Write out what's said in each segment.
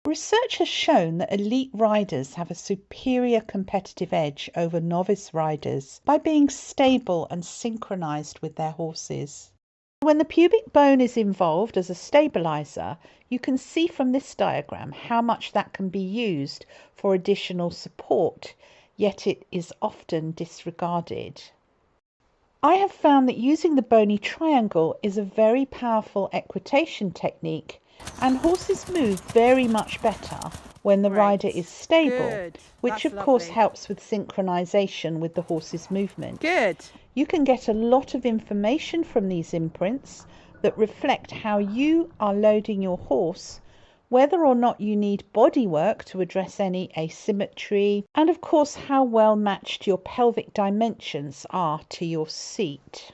Research has shown that elite riders have a superior competitive edge over novice riders by being stable and synchronized with their horses. When the pubic bone is involved as a stabilizer, you can see from this diagram how much that can be used for additional support, yet it is often disregarded. I have found that using the bony triangle is a very powerful equitation technique, and horses move very much better when the rider is stable, which of course helps with synchronization with the horse's movement. Good. You can get a lot of information from these imprints that reflect how you are loading your horse, whether or not you need bodywork to address any asymmetry, and of course how well matched your pelvic dimensions are to your seat.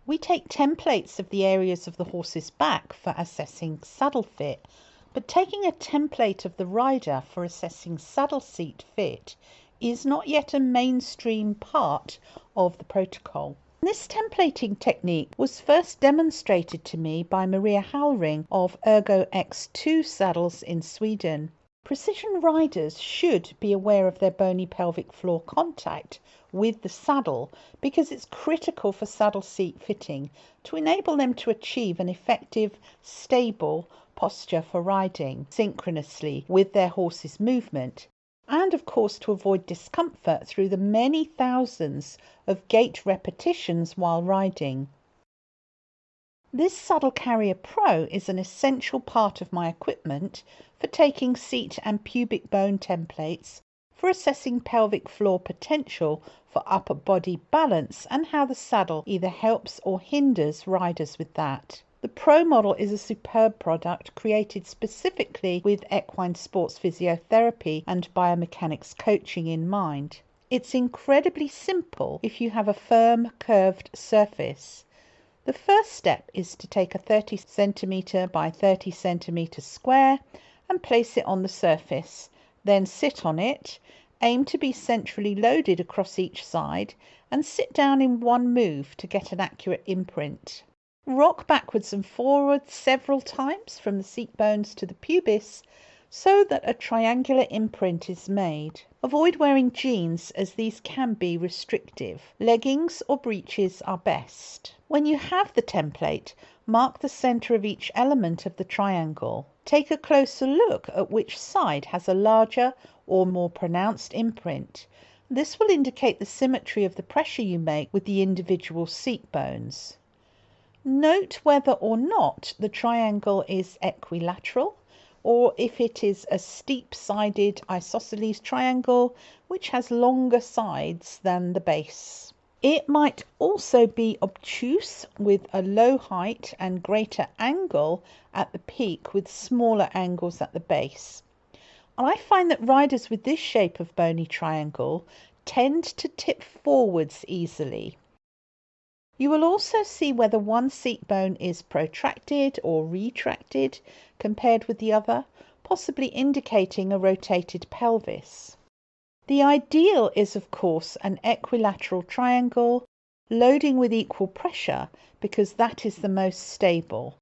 We take templates of the areas of the horse's back for assessing saddle fit, but taking a template of the rider for assessing saddle seat fit is not yet a mainstream part of the protocol. This templating technique was first demonstrated to me by Maria Hallring of Ergo X2 saddles in Sweden. Precision riders should be aware of their bony pelvic floor contact with the saddle because it's critical for saddle seat fitting to enable them to achieve an effective, stable posture for riding synchronously with their horse's movement, and of course to avoid discomfort through the many thousands of gait repetitions while riding. This Saddle Carrier Pro is an essential part of my equipment for taking seat and pubic bone templates, for assessing pelvic floor potential for upper body balance, and how the saddle either helps or hinders riders with that. The Pro model is a superb product created specifically with equine sports physiotherapy and biomechanics coaching in mind. It's incredibly simple if you have a firm curved surface. The first step is to take a 30 cm by 30 cm square and place it on the surface, then sit on it, aim to be centrally loaded across each side, and sit down in one move to get an accurate imprint. Rock backwards and forwards several times from the seat bones to the pubis so that a triangular imprint is made. Avoid wearing jeans as these can be restrictive. Leggings or breeches are best. When you have the template, mark the center of each element of the triangle. Take a closer look at which side has a larger or more pronounced imprint. This will indicate the symmetry of the pressure you make with the individual seat bones. Note whether or not the triangle is equilateral, or if it is a steep-sided isosceles triangle which has longer sides than the base. It might also be obtuse with a low height and greater angle at the peak with smaller angles at the base. And I find that riders with this shape of bony triangle tend to tip forwards easily. You will also see whether one seat bone is protracted or retracted compared with the other, possibly indicating a rotated pelvis. The ideal is, of course, an equilateral triangle, loading with equal pressure because that is the most stable.